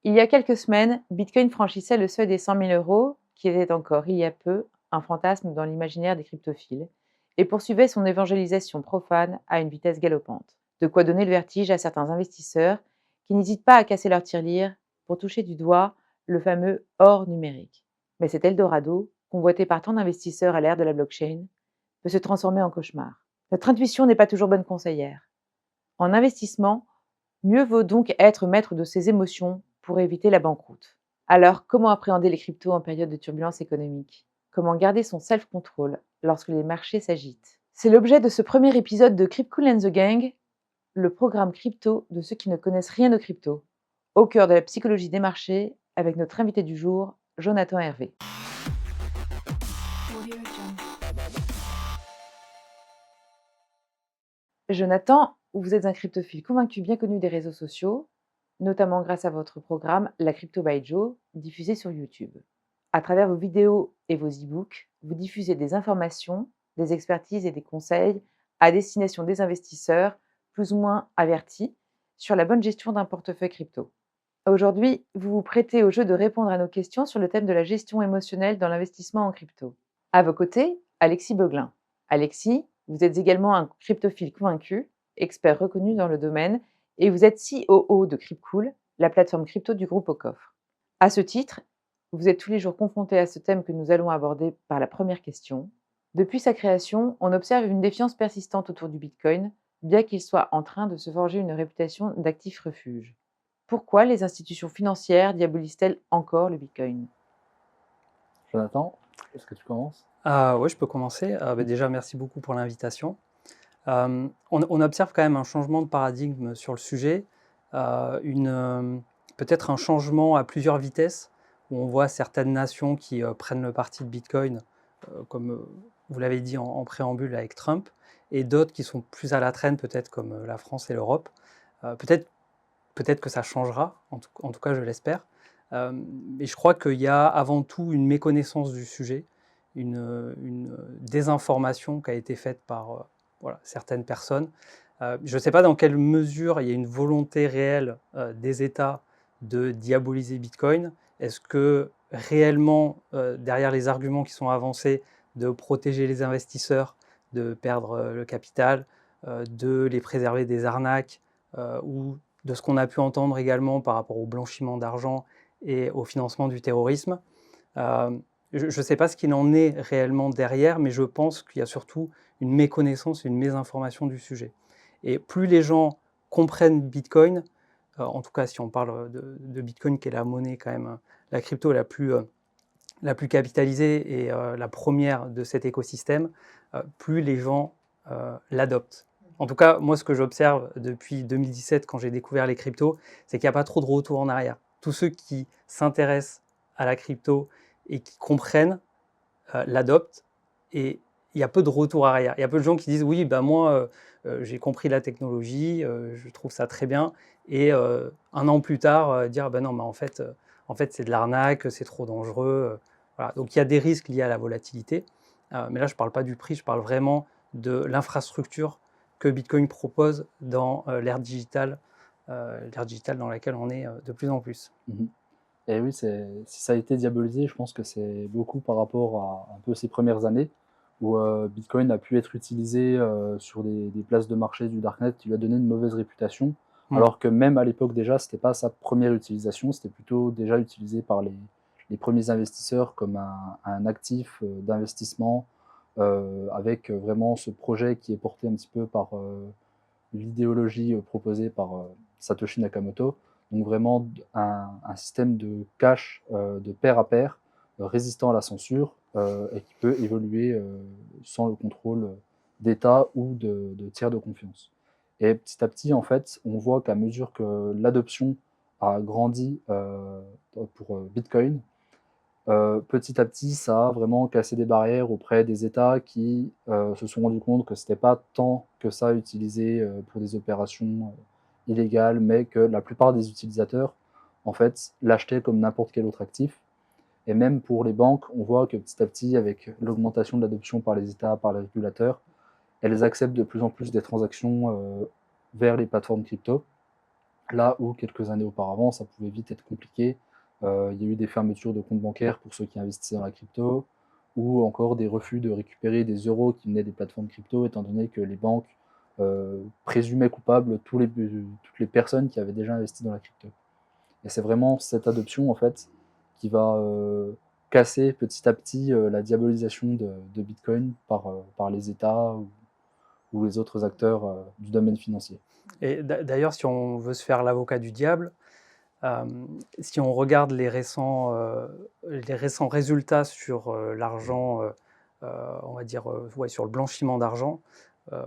Il y a quelques semaines, Bitcoin franchissait le seuil des 100 000 euros, qui était encore, il y a peu, un fantasme dans l'imaginaire des cryptophiles, et poursuivait son évangélisation profane à une vitesse galopante. De quoi donner le vertige à certains investisseurs qui n'hésitent pas à casser leur tirelire pour toucher du doigt le fameux or numérique. Mais cet Eldorado, convoité par tant d'investisseurs à l'ère de la blockchain, peut se transformer en cauchemar. Notre intuition n'est pas toujours bonne conseillère. En investissement, mieux vaut donc être maître de ses émotions pour éviter la banqueroute. Alors, comment appréhender les cryptos en période de turbulence économique? Comment garder son self-control lorsque les marchés s'agitent? C'est l'objet de ce premier épisode de Crypto Cool and the Gang, le programme crypto de ceux qui ne connaissent rien aux cryptos, au cœur de la psychologie des marchés, avec notre invité du jour, Jonathan Hervé. Jonathan, vous êtes un cryptophile convaincu bien connu des réseaux sociaux, notamment grâce à votre programme La Crypto by Joe, diffusé sur YouTube. À travers vos vidéos et vos e-books, vous diffusez des informations, des expertises et des conseils à destination des investisseurs plus ou moins avertis sur la bonne gestion d'un portefeuille crypto. Aujourd'hui, vous vous prêtez au jeu de répondre à nos questions sur le thème de la gestion émotionnelle dans l'investissement en crypto. À vos côtés, Alexis Beuglin. Alexis, vous êtes également un cryptophile convaincu, expert reconnu dans le domaine, et vous êtes COO de Crypcool, la plateforme crypto du groupe Au Coffre. À ce titre, vous êtes tous les jours confronté à ce thème que nous allons aborder par la première question. Depuis sa création, on observe une défiance persistante autour du Bitcoin, bien qu'il soit en train de se forger une réputation d'actif refuge. Pourquoi les institutions financières diabolisent-elles encore le Bitcoin? Jonathan, est-ce que tu commences? Oui, je peux commencer. Déjà, merci beaucoup pour l'invitation. On observe quand même un changement de paradigme sur le sujet, peut-être un changement à plusieurs vitesses, où on voit certaines nations qui prennent le parti de Bitcoin, comme vous l'avez dit en préambule avec Trump, et d'autres qui sont plus à la traîne, peut-être comme la France et l'Europe. Peut-être que ça changera, en tout cas je l'espère. Mais je crois qu'il y a avant tout une méconnaissance du sujet, une désinformation qui a été faite par certaines personnes. Je ne sais pas dans quelle mesure il y a une volonté réelle des États de diaboliser Bitcoin. Est-ce que réellement, derrière les arguments qui sont avancés, de protéger les investisseurs, de perdre le capital, de les préserver des arnaques ou de ce qu'on a pu entendre également par rapport au blanchiment d'argent et au financement du terrorisme. Je ne sais pas ce qu'il en est réellement derrière, mais je pense qu'il y a surtout une méconnaissance et une mésinformation du sujet. Et plus les gens comprennent Bitcoin, en tout cas si on parle de Bitcoin qui est la monnaie quand même, la crypto la plus capitalisée et la première de cet écosystème, plus les gens l'adoptent. En tout cas, moi, ce que j'observe depuis 2017, quand j'ai découvert les cryptos, c'est qu'il n'y a pas trop de retour en arrière. Tous ceux qui s'intéressent à la crypto et qui comprennent l'adoptent, et il y a peu de retour arrière. Il y a peu de gens qui disent oui, ben moi, j'ai compris la technologie, je trouve ça très bien, et un an plus tard, dire ben non, mais en fait c'est de l'arnaque, c'est trop dangereux. Voilà. Donc il y a des risques liés à la volatilité, mais là je ne parle pas du prix, je parle vraiment de l'infrastructure que Bitcoin propose dans l'ère digitale dans laquelle on est de plus en plus. Et oui, si ça a été diabolisé, je pense que c'est beaucoup par rapport à un peu ces premières années où Bitcoin a pu être utilisé sur des places de marché du Darknet qui lui a donné une mauvaise réputation, alors que même à l'époque déjà, c'était pas sa première utilisation, c'était plutôt déjà utilisé par les premiers investisseurs comme un actif d'investissement avec vraiment ce projet qui est porté un petit peu par l'idéologie proposée par Satoshi Nakamoto. Donc vraiment un système de cash de pair à pair, résistant à la censure et qui peut évoluer sans le contrôle d'État ou de tiers de confiance. Et petit à petit, en fait, on voit qu'à mesure que l'adoption a grandi pour Bitcoin, petit à petit, ça a vraiment cassé des barrières auprès des États qui se sont rendus compte que ce n'était pas tant que ça utilisé pour des opérations illégales, mais que la plupart des utilisateurs, en fait, l'achetaient comme n'importe quel autre actif. Et même pour les banques, on voit que petit à petit, avec l'augmentation de l'adoption par les États, par les régulateurs, elles acceptent de plus en plus des transactions vers les plateformes crypto. Là où quelques années auparavant, ça pouvait vite être compliqué. Il y a eu des fermetures de comptes bancaires pour ceux qui investissaient dans la crypto, ou encore des refus de récupérer des euros qui venaient des plateformes crypto, étant donné que les banques présumaient coupables toutes les personnes qui avaient déjà investi dans la crypto. Et c'est vraiment cette adoption en fait qui va casser petit à petit la diabolisation de Bitcoin par les États ou les autres acteurs du domaine financier. Et d'ailleurs, si on veut se faire l'avocat du diable, si on regarde les récents résultats sur l'argent, on va dire, ouais, sur le blanchiment d'argent, euh,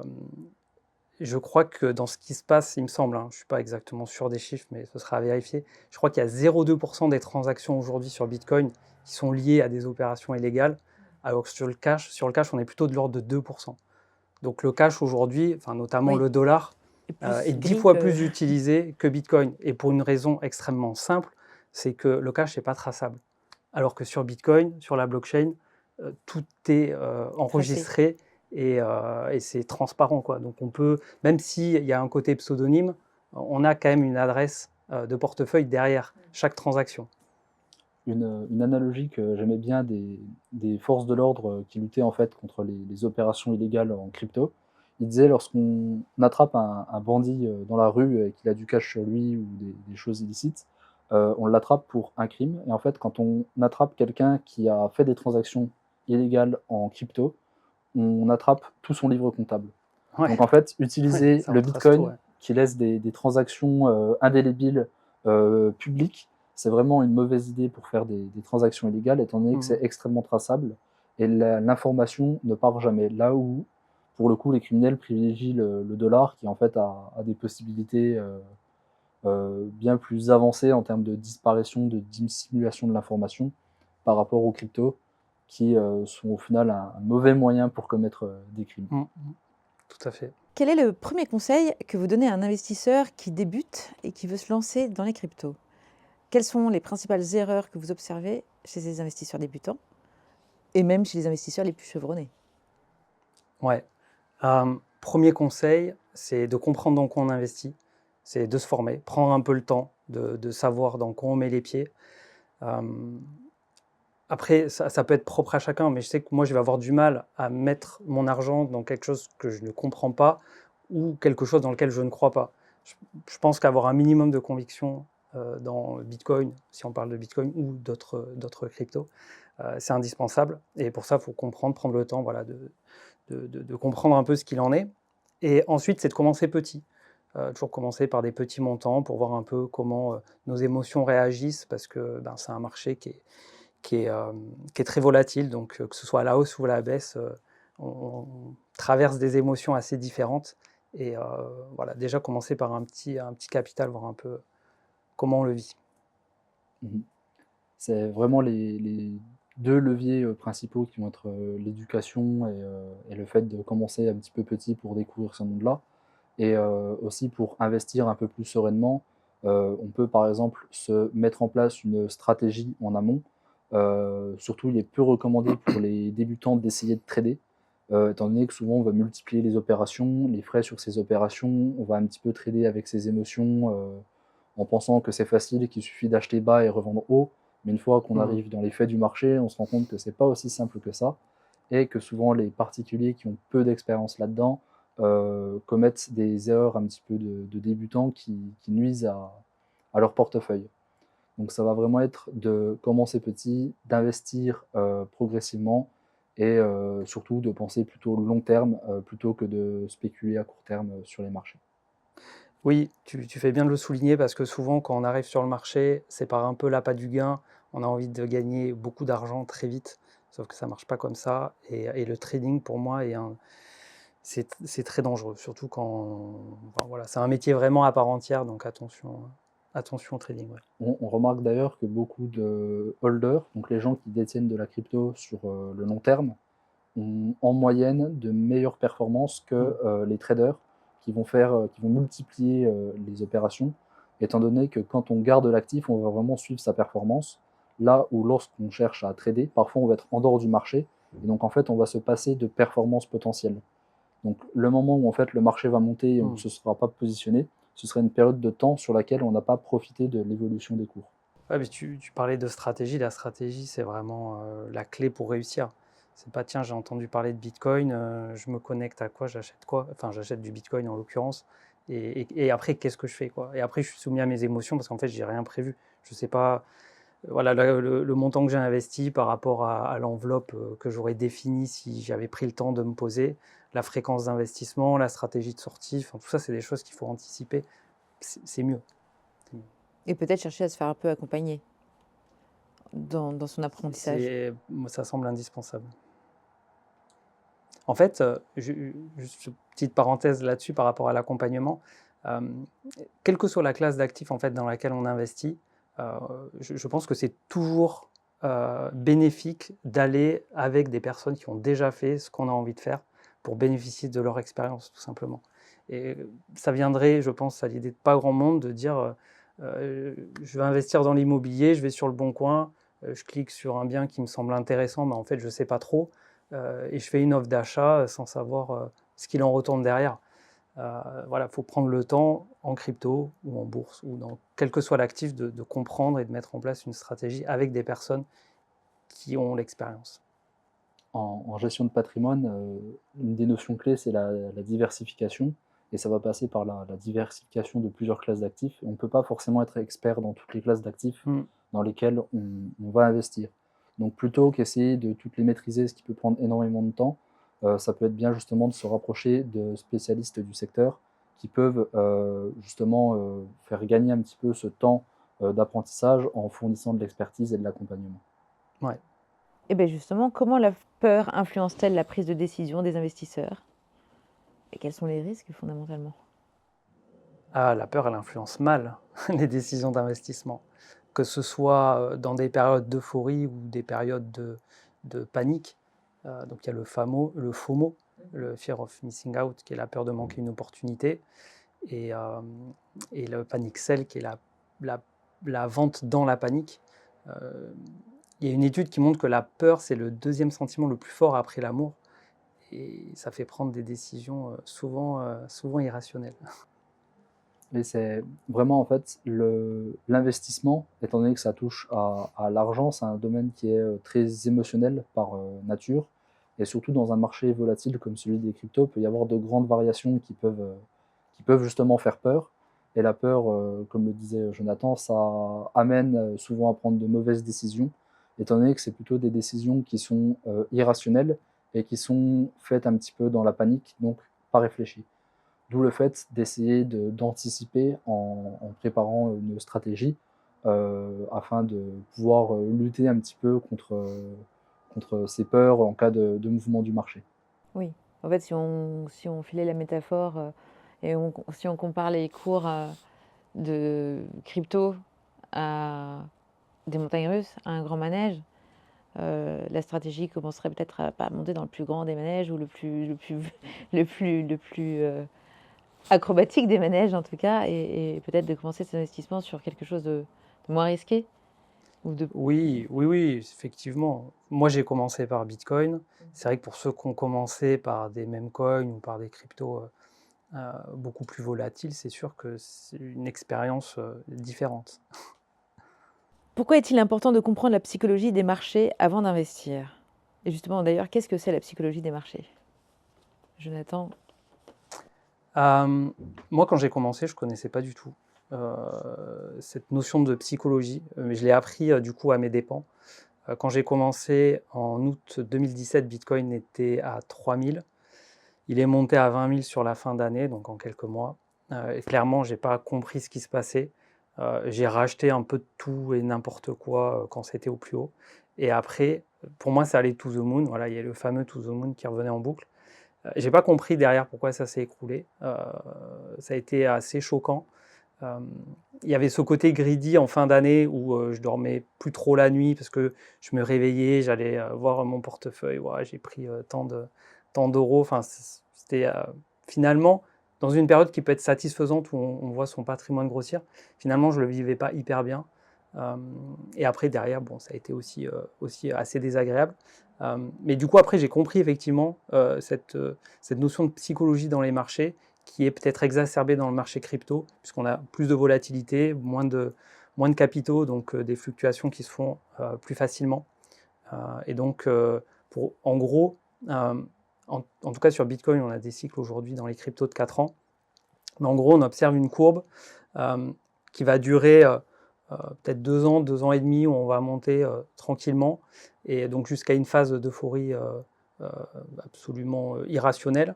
je crois que dans ce qui se passe, il me semble, hein, je ne suis pas exactement sûr des chiffres, mais ce sera à vérifier, je crois qu'il y a 0,2% des transactions aujourd'hui sur Bitcoin qui sont liées à des opérations illégales, alors que sur le cash, on est plutôt de l'ordre de 2%. Donc le cash aujourd'hui, enfin, notamment Oui. le dollar, Et est plus 10 gris fois que... plus utilisé que Bitcoin. Et pour une raison extrêmement simple, c'est que le cash n'est pas traçable. Alors que sur Bitcoin, sur la blockchain, tout est Tracé. enregistré et c'est transparent, quoi. Donc on peut, même s'il y a un côté pseudonyme, on a quand même une adresse de portefeuille derrière chaque transaction. Une analogie que j'aimais bien des forces de l'ordre qui luttaient en fait contre les opérations illégales en crypto. Il disait lorsqu'on attrape un bandit dans la rue et qu'il a du cash sur lui ou des choses illicites, on l'attrape pour un crime. Et en fait, quand on attrape quelqu'un qui a fait des transactions illégales en crypto, on attrape tout son livre comptable. Ouais. Donc en fait, Ouais, utiliser ça le retrace tout, Bitcoin ouais. qui laisse des transactions indélébiles publiques, c'est vraiment une mauvaise idée pour faire des transactions illégales, étant donné que c'est extrêmement traçable et l'information ne part jamais. Là où, pour le coup, les criminels privilégient le dollar qui en fait a des possibilités bien plus avancées en termes de disparition, de dissimulation de l'information par rapport aux cryptos qui sont au final un mauvais moyen pour commettre des crimes. Tout à fait. Quel est le premier conseil que vous donnez à un investisseur qui débute et qui veut se lancer dans les cryptos? Quelles sont les principales erreurs que vous observez chez ces investisseurs débutants et même chez les investisseurs les plus chevronnés? Ouais. Premier conseil, c'est de comprendre dans quoi on investit, c'est de se former, prendre un peu le temps de savoir dans quoi on met les pieds. Après, ça peut être propre à chacun, mais je sais que moi, je vais avoir du mal à mettre mon argent dans quelque chose que je ne comprends pas ou quelque chose dans lequel je ne crois pas. Je pense qu'avoir un minimum de conviction dans Bitcoin, si on parle de Bitcoin ou d'autres cryptos, c'est indispensable. Et pour ça, il faut comprendre, prendre le temps, voilà, de comprendre un peu ce qu'il en est. Et ensuite, c'est de commencer petit. Toujours commencer par des petits montants pour voir un peu comment nos émotions réagissent, parce que c'est un marché qui est très volatile, donc que ce soit à la hausse ou à la baisse, on traverse des émotions assez différentes. Et voilà, déjà commencer par un petit capital, voir un peu comment on le vit. C'est vraiment les deux leviers principaux qui vont être l'éducation et le fait de commencer un petit peu petit pour découvrir ce monde-là. Et aussi pour investir un peu plus sereinement, on peut par exemple se mettre en place une stratégie en amont. Surtout, il est peu recommandé pour les débutants d'essayer de trader, étant donné que souvent on va multiplier les opérations, les frais sur ces opérations, on va un petit peu trader avec ses émotions en pensant que c'est facile, qu'il suffit d'acheter bas et revendre haut. Mais une fois qu'on arrive dans les faits du marché, on se rend compte que c'est pas aussi simple que ça et que souvent les particuliers qui ont peu d'expérience là-dedans commettent des erreurs un petit peu de débutants qui nuisent à leur portefeuille. Donc ça va vraiment être de commencer petit, d'investir progressivement et surtout de penser plutôt long terme plutôt que de spéculer à court terme sur les marchés. Oui, tu fais bien de le souligner parce que souvent, quand on arrive sur le marché, c'est par un peu l'appât du gain. On a envie de gagner beaucoup d'argent très vite, sauf que ça ne marche pas comme ça. Et le trading, pour moi, c'est très dangereux, surtout quand enfin, voilà, c'est un métier vraiment à part entière, donc attention au trading. Ouais. On remarque d'ailleurs que beaucoup de holders, donc les gens qui détiennent de la crypto sur le long terme, ont en moyenne de meilleures performances que les traders qui vont multiplier les opérations, étant donné que quand on garde l'actif, on va vraiment suivre sa performance. Là où lorsqu'on cherche à trader, parfois on va être en dehors du marché, et donc en fait on va se passer de performances potentielles. Donc le moment où en fait le marché va monter et on ne se sera pas positionné, ce serait une période de temps sur laquelle on n'a pas profité de l'évolution des cours. Ouais, mais tu parlais de stratégie. La stratégie, c'est vraiment la clé pour réussir. C'est pas, tiens, j'ai entendu parler de Bitcoin, je me connecte à quoi, j'achète quoi? Enfin, j'achète du Bitcoin en l'occurrence. Et après, qu'est-ce que je fais, quoi? Et après, je suis soumis à mes émotions parce qu'en fait, j'ai rien prévu. Je sais pas, voilà, le montant que j'ai investi par rapport à l'enveloppe que j'aurais définie si j'avais pris le temps de me poser, la fréquence d'investissement, la stratégie de sortie, enfin, tout ça, c'est des choses qu'il faut anticiper. C'est mieux. Et peut-être chercher à se faire un peu accompagner dans son apprentissage. Moi, ça semble indispensable. En fait, juste une petite parenthèse là-dessus par rapport à l'accompagnement, euh, quelle que soit la classe d'actifs en fait, dans laquelle on investit, je pense que c'est toujours bénéfique d'aller avec des personnes qui ont déjà fait ce qu'on a envie de faire pour bénéficier de leur expérience, tout simplement. Et ça viendrait, je pense, à l'idée de pas grand monde de dire je vais investir dans l'immobilier, je vais sur le bon coin, je clique sur un bien qui me semble intéressant, mais en fait, je ne sais pas trop, et je fais une offre d'achat sans savoir ce qu'il en retourne derrière. Voilà, il faut prendre le temps en crypto ou en bourse ou dans quel que soit l'actif de comprendre et de mettre en place une stratégie avec des personnes qui ont l'expérience. En gestion de patrimoine, une des notions clés, c'est la diversification. Et ça va passer par la diversification de plusieurs classes d'actifs. On ne peut pas forcément être expert dans toutes les classes d'actifs dans lesquelles on va investir. Donc plutôt qu'essayer de toutes les maîtriser, ce qui peut prendre énormément de temps, ça peut être bien justement de se rapprocher de spécialistes du secteur qui peuvent justement faire gagner un petit peu ce temps d'apprentissage en fournissant de l'expertise et de l'accompagnement. Ouais. Et bien justement, comment la peur influence-t-elle la prise de décision des investisseurs? Et quels sont les risques fondamentalement? Ah, la peur, elle influence mal les décisions d'investissement. Que ce soit dans des périodes d'euphorie ou des périodes de panique. Donc il y a le FOMO, le Fear of Missing Out, qui est la peur de manquer une opportunité, et le panic sell, qui est la vente dans la panique. Il y a une étude qui montre que la peur, c'est le deuxième sentiment le plus fort après l'amour, et ça fait prendre des décisions souvent irrationnelles. Et c'est vraiment en fait l'investissement, étant donné que ça touche à l'argent, c'est un domaine qui est très émotionnel par nature. Et surtout dans un marché volatile comme celui des cryptos, il peut y avoir de grandes variations qui peuvent justement faire peur. Et la peur, comme le disait Jonathan, ça amène souvent à prendre de mauvaises décisions, étant donné que c'est plutôt des décisions qui sont irrationnelles et qui sont faites un petit peu dans la panique, donc pas réfléchies. D'où le fait d'essayer d'anticiper en préparant une stratégie afin de pouvoir lutter un petit peu contre ces peurs en cas de mouvement du marché. Oui, en fait, si on filait la métaphore si on compare les cours de crypto à des montagnes russes, à un grand manège, la stratégie commencerait peut-être à monter dans le plus grand des manèges ou le plus acrobatique des manèges en tout cas, et peut-être de commencer cet investissement sur quelque chose de moins risqué ou de... Oui, effectivement. Moi, j'ai commencé par Bitcoin. C'est vrai que pour ceux qui ont commencé par des meme coins ou par des cryptos beaucoup plus volatiles, c'est sûr que c'est une expérience différente. Pourquoi est-il important de comprendre la psychologie des marchés avant d'investir? Et justement, d'ailleurs, qu'est-ce que c'est la psychologie des marchés? Jonathan? Moi, quand j'ai commencé, je ne connaissais pas du tout cette notion de psychologie, mais je l'ai appris du coup à mes dépens. Quand j'ai commencé en août 2017, Bitcoin était à 3000. Il est monté à 20 000 sur la fin d'année, donc en quelques mois. Et clairement, je n'ai pas compris ce qui se passait. J'ai racheté un peu de tout et n'importe quoi quand c'était au plus haut. Et après, pour moi, ça allait to the moon. Voilà, il y a le fameux to the moon qui revenait en boucle. J'ai pas compris derrière pourquoi ça s'est écroulé. Ça a été assez choquant. Il y avait ce côté greedy en fin d'année où je dormais plus trop la nuit parce que je me réveillais, j'allais voir mon portefeuille, ouais, j'ai pris tant d'euros. Enfin, c'était finalement dans une période qui peut être satisfaisante où on voit son patrimoine grossir. Finalement, je le vivais pas hyper bien. Et après derrière, bon, ça a été aussi assez désagréable. Mais du coup après j'ai compris effectivement cette notion de psychologie dans les marchés qui est peut-être exacerbée dans le marché crypto, puisqu'on a plus de volatilité, moins de capitaux, donc des fluctuations qui se font plus facilement. Et donc, en gros, en tout cas sur Bitcoin, on a des cycles aujourd'hui dans les cryptos de 4 ans. Mais en gros, on observe une courbe qui va durer peut-être 2 ans et demi, où on va monter tranquillement, et donc jusqu'à une phase d'euphorie absolument irrationnelle,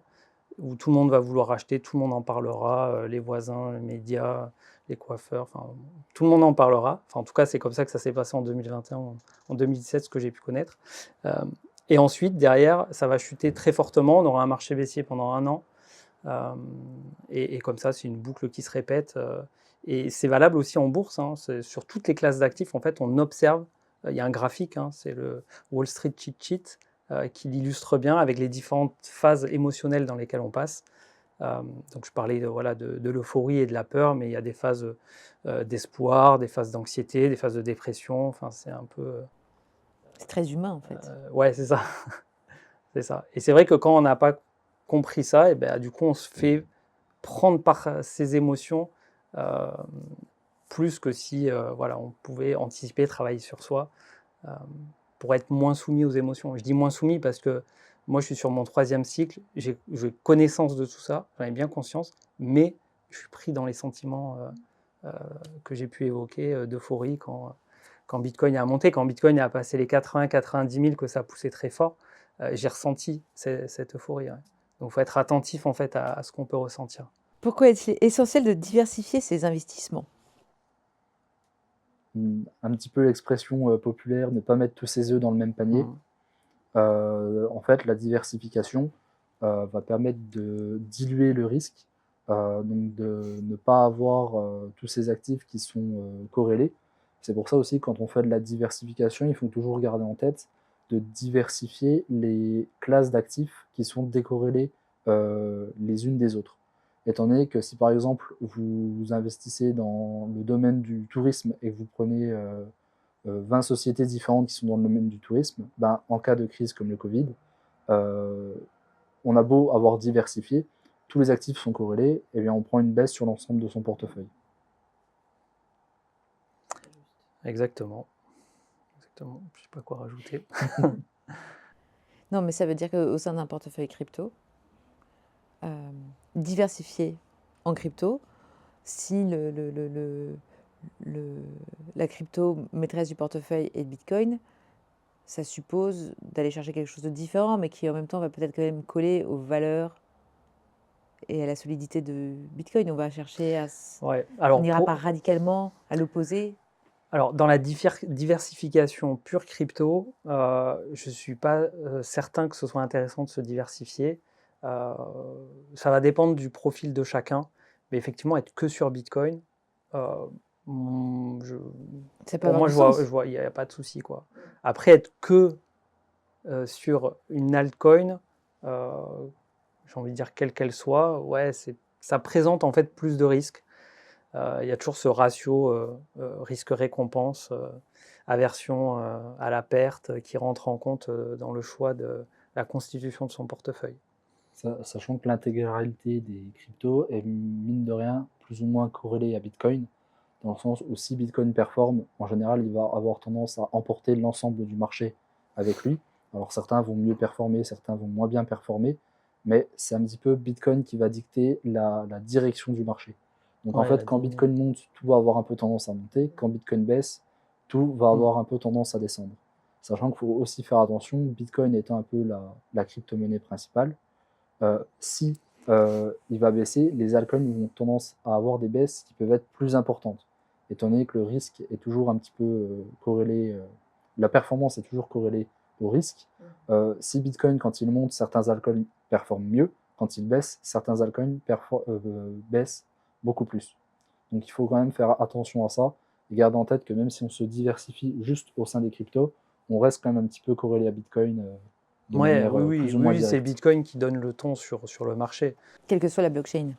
où tout le monde va vouloir acheter, tout le monde en parlera, les voisins, les médias, les coiffeurs, enfin, tout le monde en parlera. Enfin, en tout cas, c'est comme ça que ça s'est passé en 2021, en 2017, ce que j'ai pu connaître. Et ensuite, derrière, ça va chuter très fortement, on aura un marché baissier pendant 1 an, et comme ça, c'est une boucle qui se répète. Et c'est valable aussi en bourse, hein, sur toutes les classes d'actifs, en fait, on observe, il y a un graphique, hein, c'est le Wall Street Cheat Sheet, qui l'illustre bien avec les différentes phases émotionnelles dans lesquelles on passe. Donc je parlais de l'euphorie et de la peur, mais il y a des phases d'espoir, des phases d'anxiété, des phases de dépression. Enfin, c'est un peu... C'est très humain, en fait. Ouais, c'est ça. C'est ça. Et c'est vrai que quand on n'a pas compris ça, et ben, du coup, on se fait prendre par ces émotions plus que si on pouvait anticiper, travailler sur soi pour être moins soumis aux émotions. Je dis moins soumis parce que moi, je suis sur mon 3e cycle, j'ai connaissance de tout ça, j'en ai bien conscience, mais je suis pris dans les sentiments que j'ai pu évoquer d'euphorie quand Bitcoin a monté, quand Bitcoin a passé les 80-90 000, que ça a poussé très fort. J'ai ressenti cette euphorie. Ouais. Donc, il faut être attentif en fait à ce qu'on peut ressentir. Pourquoi est-il essentiel de diversifier ses investissements? Un petit peu l'expression populaire, ne pas mettre tous ses œufs dans le même panier. En fait, la diversification va permettre de diluer le risque, donc de ne pas avoir tous ces actifs qui sont corrélés. C'est pour ça aussi, quand on fait de la diversification, il faut toujours garder en tête de diversifier les classes d'actifs qui sont décorrélées les unes des autres. Étant donné que si par exemple vous investissez dans le domaine du tourisme et que vous prenez 20 sociétés différentes qui sont dans le domaine du tourisme, ben, en cas de crise comme le Covid, on a beau avoir diversifié, tous les actifs sont corrélés, et bien on prend une baisse sur l'ensemble de son portefeuille. Exactement. Exactement. Je ne sais pas quoi rajouter. Non, mais ça veut dire qu'au sein d'un portefeuille crypto, diversifier en crypto, si la crypto maîtresse du portefeuille est Bitcoin, ça suppose d'aller chercher quelque chose de différent, mais qui en même temps va peut-être quand même coller aux valeurs et à la solidité de Bitcoin. On va chercher à... Ouais. On Alors, n'ira pas radicalement à l'opposé. Alors, dans la diversification pure crypto, je ne suis pas certain que ce soit intéressant de se diversifier. Ça va dépendre du profil de chacun, mais effectivement, être que sur Bitcoin, Ça peut pour avoir moi, du je sens. vois, il n'y a pas de souci, quoi. Après, être que sur une altcoin, j'ai envie de dire quelle qu'elle soit, ouais, ça présente en fait plus de risques. Il y a toujours ce ratio risque-récompense, aversion à la perte qui rentre en compte dans le choix de la constitution de son portefeuille. Sachant que l'intégralité des cryptos est mine de rien plus ou moins corrélée à Bitcoin, dans le sens où si Bitcoin performe, en général, il va avoir tendance à emporter l'ensemble du marché avec lui. Alors certains vont mieux performer, certains vont moins bien performer, mais c'est un petit peu Bitcoin qui va dicter la direction du marché. Donc en fait, quand Bitcoin monte, tout va avoir un peu tendance à monter. Quand Bitcoin baisse, tout va avoir un peu tendance à descendre. Sachant qu'il faut aussi faire attention, Bitcoin étant un peu la crypto-monnaie principale, si il va baisser, les altcoins ont tendance à avoir des baisses qui peuvent être plus importantes, étant donné que le risque est toujours un petit peu corrélé, la performance est toujours corrélée au risque. Si Bitcoin, quand il monte, certains altcoins performent mieux, quand il baisse, certains altcoins baissent beaucoup plus. Donc il faut quand même faire attention à ça et garder en tête que même si on se diversifie juste au sein des cryptos, on reste quand même un petit peu corrélé à Bitcoin de manière plus ou moins directe. C'est Bitcoin qui donne le ton sur le marché. Quelle que soit la blockchain.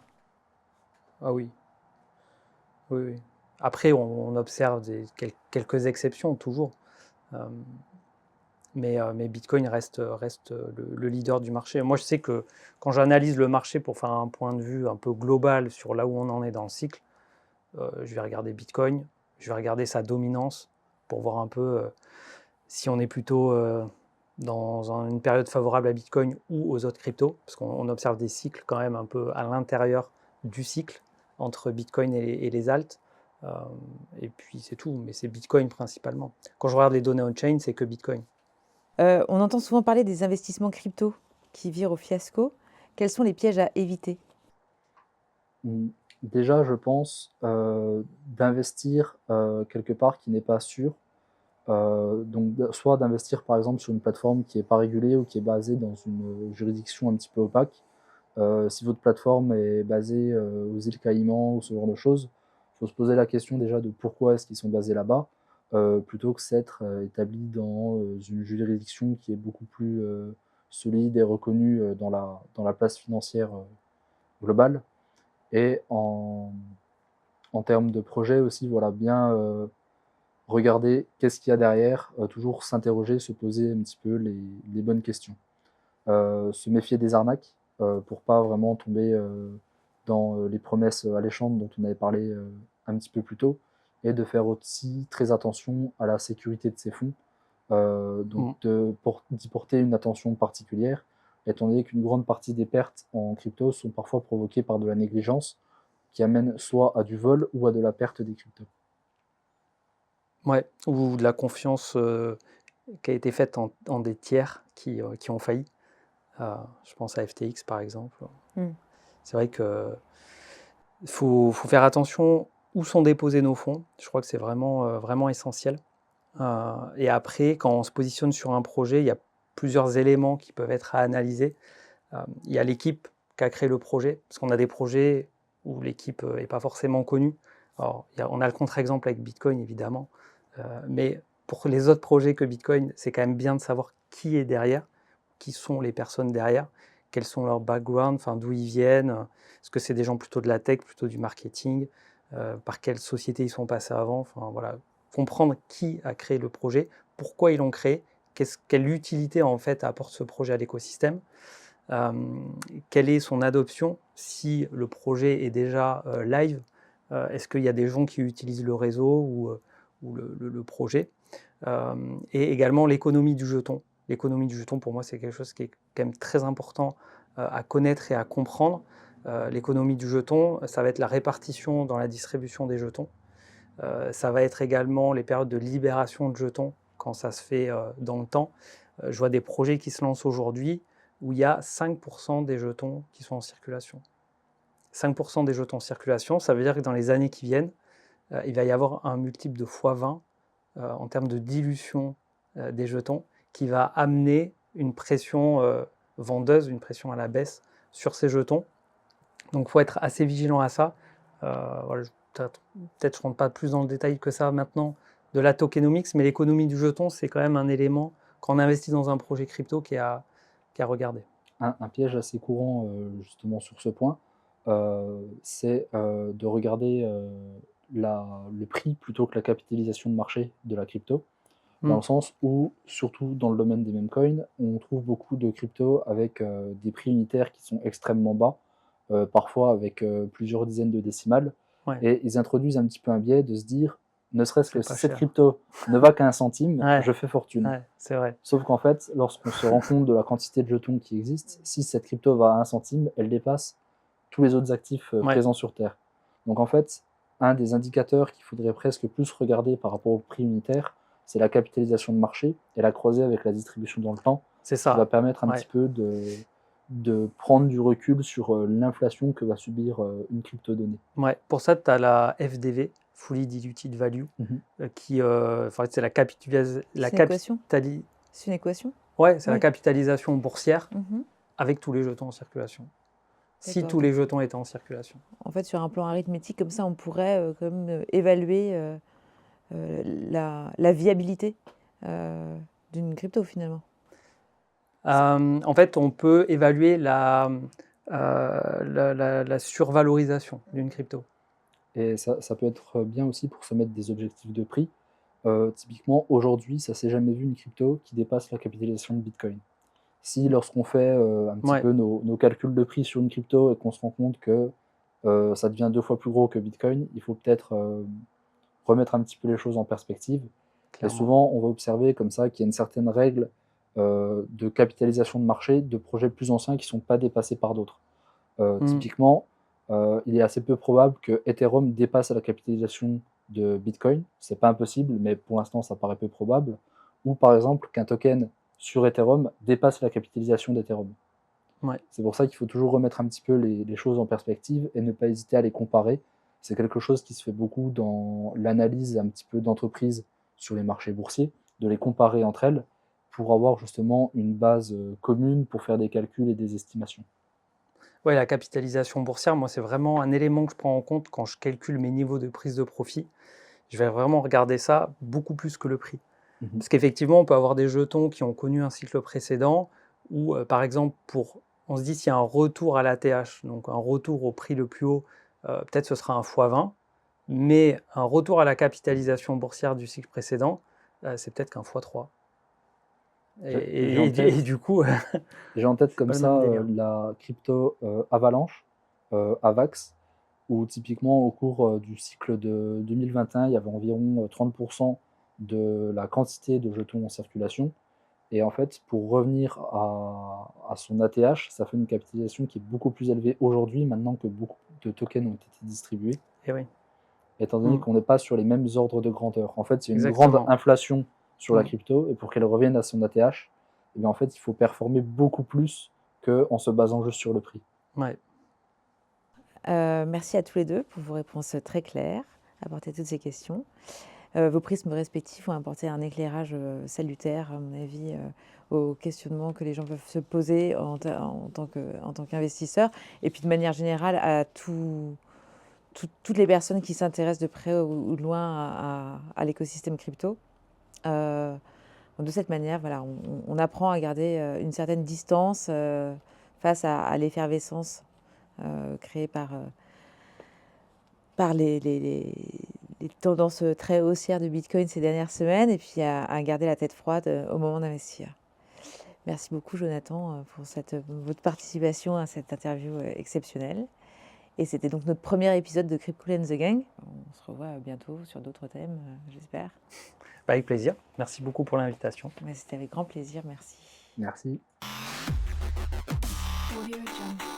Ah oui. Oui. Après, on observe quelques exceptions toujours. Mais Bitcoin reste le leader du marché. Moi, je sais que quand j'analyse le marché pour faire un point de vue un peu global sur là où on en est dans le cycle, je vais regarder Bitcoin, je vais regarder sa dominance pour voir un peu si on est plutôt dans une période favorable à Bitcoin ou aux autres cryptos, parce qu'on observe des cycles quand même un peu à l'intérieur du cycle entre Bitcoin et les alts. Euh, et puis c'est tout, mais c'est Bitcoin principalement. Quand je regarde les données on-chain, c'est que Bitcoin. On entend souvent parler des investissements crypto qui virent au fiasco. Quels sont les pièges à éviter? Déjà, je pense d'investir quelque part qui n'est pas sûr. Donc, soit d'investir par exemple sur une plateforme qui n'est pas régulée ou qui est basée dans une juridiction un petit peu opaque. Si votre plateforme est basée aux îles Caïmans ou ce genre de choses, il faut se poser la question déjà de pourquoi est-ce qu'ils sont basés là-bas, plutôt que s'être établi dans une juridiction qui est beaucoup plus solide et reconnue dans la place financière globale. Et en termes de projet aussi, voilà, bien regarder qu'est-ce qu'il y a derrière, toujours s'interroger, se poser un petit peu les bonnes questions. Se méfier des arnaques pour pas vraiment tomber dans les promesses alléchantes dont on avait parlé un petit peu plus tôt, et de faire aussi très attention à la sécurité de ses fonds, donc d'y porter une attention particulière, étant donné qu'une grande partie des pertes en crypto sont parfois provoquées par de la négligence, qui amène soit à du vol ou à de la perte des cryptos. Ouais, ou de la confiance qui a été faite en des tiers qui ont failli. Je pense à FTX par exemple. C'est vrai que faut faire attention où sont déposés nos fonds. Je crois que c'est vraiment essentiel. Et après, quand on se positionne sur un projet, il y a plusieurs éléments qui peuvent être à analyser. Il y a l'équipe qui a créé le projet, parce qu'on a des projets où l'équipe n'est pas forcément connue. Alors, on a le contre-exemple avec Bitcoin, évidemment, mais pour les autres projets que Bitcoin, c'est quand même bien de savoir qui est derrière, qui sont les personnes derrière, quels sont leurs backgrounds, enfin, d'où ils viennent, est-ce que c'est des gens plutôt de la tech, plutôt du marketing, par quelle société ils sont passés avant, enfin, voilà, comprendre qui a créé le projet, pourquoi ils l'ont créé, quelle utilité en fait apporte ce projet à l'écosystème, quelle est son adoption si le projet est déjà live, est-ce qu'il y a des gens qui utilisent le réseau ou le projet, et également l'économie du jeton. L'économie du jeton, pour moi, c'est quelque chose qui est quand même très important à connaître et à comprendre. L'économie du jeton, ça va être la répartition dans la distribution des jetons. Ça va être également les périodes de libération de jetons, quand ça se fait dans le temps. Je vois des projets qui se lancent aujourd'hui où il y a 5% des jetons qui sont en circulation. 5% des jetons en circulation, ça veut dire que dans les années qui viennent, il va y avoir un multiple de x20 en termes de dilution des jetons, qui va amener une pression vendeuse, une pression à la baisse sur ces jetons. Donc il faut être assez vigilant à ça. Voilà, peut-être je ne rentre pas plus dans le détail que ça maintenant de la tokenomics, mais l'économie du jeton, c'est quand même un élément quand on investit dans un projet crypto qui est à regarder. Un piège assez courant justement sur ce point, c'est de regarder le prix plutôt que la capitalisation de marché de la crypto, dans le sens où, surtout dans le domaine des meme coins, on trouve beaucoup de cryptos avec des prix unitaires qui sont extrêmement bas, parfois avec plusieurs dizaines de décimales, Ouais. et ils introduisent un petit peu un biais de se dire, ne serait-ce que si cette cher. crypto ne va qu'à 1 centime, Ouais. je fais fortune. Ouais, c'est vrai. Sauf qu'en fait, lorsqu'on se rend compte de la quantité de jetons qui existent, si cette crypto va à 1 centime, elle dépasse tous les autres actifs présents sur Terre. Donc en fait, un des indicateurs qu'il faudrait presque plus regarder par rapport au prix unitaire, c'est la capitalisation de marché et la croiser avec la distribution dans le temps. C'est ça. Qui va permettre un petit peu de prendre du recul sur l'inflation que va subir une crypto-donnée. Ouais. Pour ça, tu as la FDV, Fully Diluted Value, qui, c'est la capitalisation. C'est une équation? Ouais, c'est la capitalisation boursière Mhm. avec tous les jetons en circulation. Si D'accord, tous les jetons étaient en circulation. En fait, sur un plan arithmétique, comme ça, on pourrait quand même évaluer la viabilité d'une crypto, finalement. En fait, on peut évaluer la survalorisation d'une crypto. Et ça peut être bien aussi pour se mettre des objectifs de prix. Typiquement, aujourd'hui, ça s'est jamais vu une crypto qui dépasse la capitalisation de Bitcoin. Si lorsqu'on fait un petit Ouais, peu nos calculs de prix sur une crypto et qu'on se rend compte que ça devient 2 fois plus gros que Bitcoin, il faut peut-être remettre un petit peu les choses en perspective. Et clairement. souvent, on va observer comme ça qu'il y a une certaine règle de capitalisation de marché de projets plus anciens qui ne sont pas dépassés par d'autres. Mm. Typiquement, il est assez peu probable que Ethereum dépasse la capitalisation de Bitcoin. C'est pas impossible, mais pour l'instant, ça paraît peu probable. Ou par exemple, qu'un token sur Ethereum dépasse la capitalisation d'Ethereum. Ouais. C'est pour ça qu'il faut toujours remettre un petit peu les choses en perspective et ne pas hésiter à les comparer. C'est quelque chose qui se fait beaucoup dans l'analyse un petit peu d'entreprises sur les marchés boursiers, de les comparer entre elles pour avoir justement une base commune pour faire des calculs et des estimations. Ouais, la capitalisation boursière, moi, c'est vraiment un élément que je prends en compte quand je calcule mes niveaux de prise de profit. Je vais vraiment regarder ça beaucoup plus que le prix. Mhm. Parce qu'effectivement, on peut avoir des jetons qui ont connu un cycle précédent, ou par exemple, on se dit s'il y a un retour à l'ATH, donc un retour au prix le plus haut, peut-être ce sera un x20, mais un retour à la capitalisation boursière du cycle précédent, c'est peut-être qu'un x3. J'ai en Et tête, du coup, j'ai en tête c'est comme pas le même ça délire. la crypto Avalanche, Avax, où typiquement au cours du cycle de 2021, il y avait environ 30% de la quantité de jetons en circulation. Et en fait, pour revenir à son ATH, ça fait une capitalisation qui est beaucoup plus élevée aujourd'hui, maintenant que beaucoup de tokens ont été distribués, Et oui, étant donné mm, qu'on n'est pas sur les mêmes ordres de grandeur. En fait, il y a une grande exactement. inflation sur la Mm, crypto, et pour qu'elle revienne à son ATH, eh bien, en fait, il faut performer beaucoup plus qu'en se basant juste sur le prix. ouais. Merci à tous les deux pour vos réponses très claires, apporter toutes ces questions. Vos prismes respectifs ont apporté un éclairage salutaire, à mon avis, aux questionnements que les gens peuvent se poser en tant qu'investisseurs, et puis de manière générale à toutes les personnes qui s'intéressent de près ou de loin à l'écosystème crypto. Euh, de cette manière, voilà, on apprend à garder une certaine distance face à l'effervescence créée par les tendances très haussières de Bitcoin ces dernières semaines, et puis à garder la tête froide au moment d'investir. Merci beaucoup Jonathan pour votre participation à cette interview exceptionnelle. Et c'était donc notre premier épisode de Crypto and the Gang. On se revoit bientôt sur d'autres thèmes, j'espère. Bah, avec plaisir. Merci beaucoup pour l'invitation. Mais c'était avec grand plaisir, merci. Merci. Audio Jungle.